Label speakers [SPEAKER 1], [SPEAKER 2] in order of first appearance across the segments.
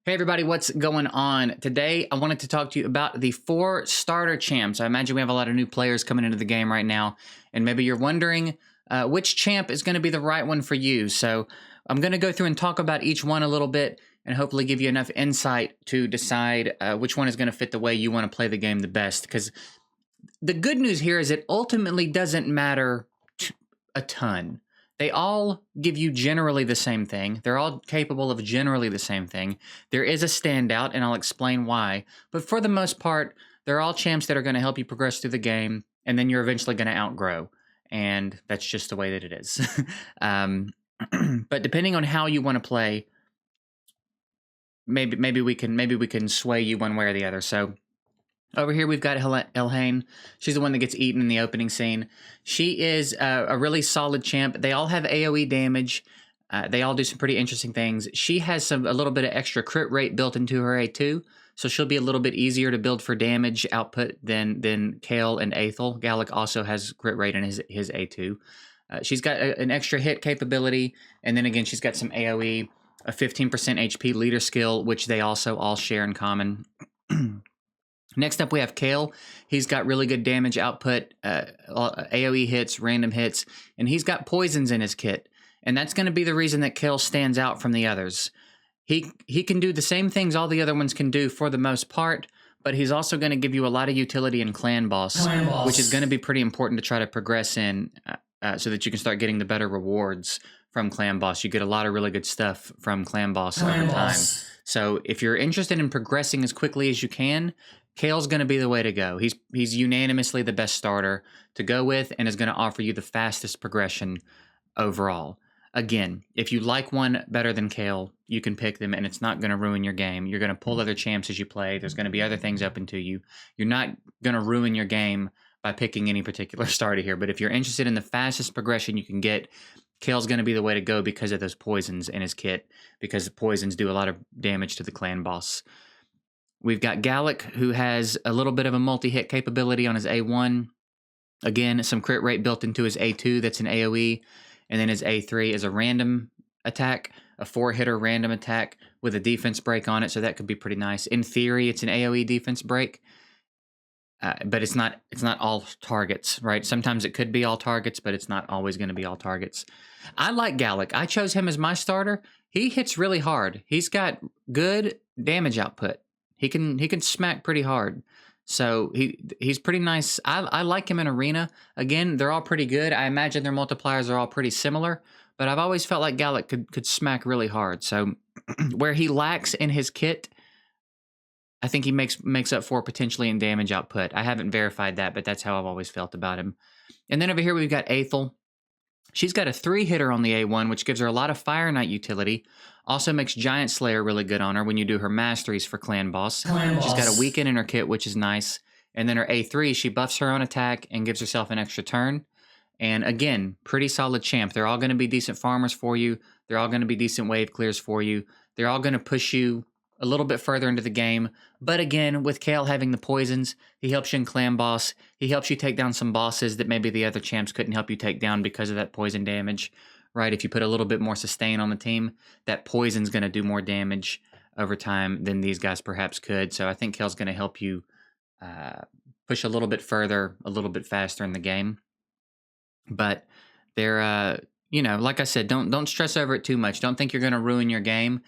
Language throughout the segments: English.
[SPEAKER 1] Hey everybody, what's going on? Today I wanted to talk to you about the 4 starter champs. I imagine we have a lot of new players coming into the game right now, and maybe you're wondering which champ is going to be the right one for you. So I'm going to go through and talk about each one a little bit and hopefully give you enough insight to decide which one is going to fit the way you want to play the game the best. Because the good news here is it ultimately doesn't matter a ton. They all give you generally the same thing. They're all capable of generally the same thing. There is a standout, and I'll explain why. But for the most part, they're all champs that are going to help you progress through the game, and then you're eventually going to outgrow. And that's just the way that it is. But depending on how you want to play, maybe we can sway you one way or the other. So over here, we've got Elhane. She's the one that gets eaten in the opening scene. She is a really solid champ. They all have AoE damage. They all do some pretty interesting things. She has a little bit of extra crit rate built into her A2, so she'll be a little bit easier to build for damage output than Kale and Aethel. Gallic also has crit rate in his A2. She's got an extra hit capability, and then again, she's got some AoE, a 15% HP leader skill, which they also all share in common. Next up, we have Kale. He's got really good damage output, AoE hits, random hits, and he's got poisons in his kit. And that's going to be the reason that Kale stands out from the others. He can do the same things all the other ones can do for the most part, but he's also going to give you a lot of utility in Clan Boss, which is going to be pretty important to try to progress in so that you can start getting the better rewards from Clan Boss. You get a lot of really good stuff from Clan Boss over time. So if you're interested in progressing as quickly as you can, Kale's going to be the way to go. He's unanimously the best starter to go with and is going to offer you the fastest progression overall. Again, if you like one better than Kale, you can pick them and it's not going to ruin your game. You're going to pull other champs as you play. There's going to be other things open to you. You're not going to ruin your game by picking any particular starter here. But if you're interested in the fastest progression you can get, Kale's going to be the way to go because of those poisons in his kit, because the poisons do a lot of damage to the Clan Boss. We've got Gallic, who has a little bit of a multi-hit capability on his A1. Again, some crit rate built into his A2 that's an AoE. And then his A3 is a random attack, a 4-hitter random attack with a defense break on it, so that could be pretty nice. In theory, it's an AoE defense break, but it's not all targets, right? Sometimes it could be all targets, but it's not always going to be all targets. I like Gallic. I chose him as my starter. He hits really hard. He's got good damage output. He can smack pretty hard. So he's pretty nice. I like him in Arena. Again, they're all pretty good. I imagine their multipliers are all pretty similar, but I've always felt like Gallic could smack really hard. So where he lacks in his kit, I think he makes up for potentially in damage output. I haven't verified that, but that's how I've always felt about him. And then over here we've got Aethel. She's got a 3-hitter on the A1, which gives her a lot of Fire Knight utility. Also makes Giant Slayer really good on her when you do her masteries for Clan Boss. She's got a weaken in her kit, which is nice. And then her A3, she buffs her own attack and gives herself an extra turn. And again, pretty solid champ. They're all going to be decent farmers for you. They're all going to be decent wave clears for you. They're all going to push you a little bit further into the game. But again, with Kale having the poisons, he helps you in Clan Boss. He helps you take down some bosses that maybe the other champs couldn't help you take down because of that poison damage, right? If you put a little bit more sustain on the team, that poison's going to do more damage over time than these guys perhaps could. So I think Kale's going to help you push a little bit further, a little bit faster in the game. But they're, like I said, don't stress over it too much. Don't think you're going to ruin your game.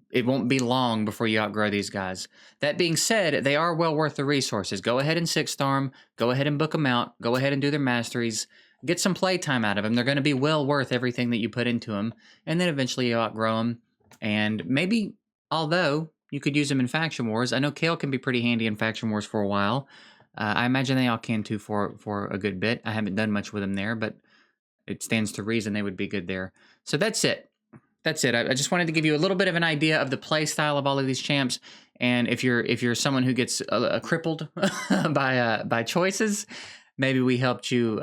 [SPEAKER 1] It won't be long before you outgrow these guys. That being said, they are well worth the resources. Go ahead and 6-star them. Go ahead and book them out. Go ahead and do their masteries. Get some play time out of them. They're going to be well worth everything that you put into them. And then eventually you outgrow them. And maybe, although you could use them in Faction Wars, I know Kale can be pretty handy in Faction Wars for a while. I imagine they all can too for a good bit. I haven't done much with them there, but it stands to reason they would be good there. So that's it. That's it. I just wanted to give you a little bit of an idea of the play style of all of these champs, and if you're someone who gets crippled by choices, maybe we helped you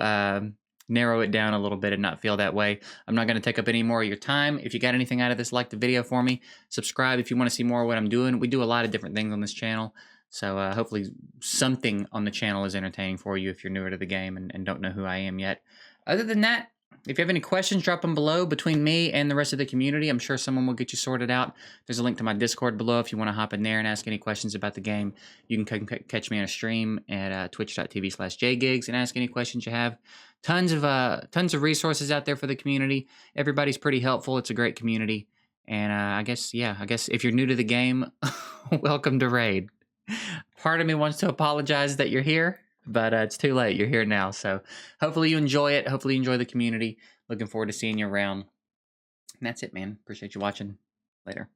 [SPEAKER 1] narrow it down a little bit and not feel that way. I'm not going to take up any more of your time. If you got anything out of this, like the video for me. Subscribe if you want to see more of what I'm doing. We do a lot of different things on this channel, so hopefully something on the channel is entertaining for you if you're newer to the game and don't know who I am yet. Other than that, If you have any questions, drop them below. Between me and the rest of the community, I'm sure someone will get you sorted out. There's a link to my Discord below if you want to hop in there and ask any questions about the game. You can catch me on a stream at twitch.tv/jgigs and ask any questions you have. Tons of resources out there for the community. Everybody's pretty helpful. It's a great community. And I guess if you're new to the game, welcome to Raid. Part of me wants to apologize that you're here, but it's too late. You're here now. So hopefully you enjoy it. Hopefully you enjoy the community. Looking forward to seeing you around. And that's it, man. Appreciate you watching. Later.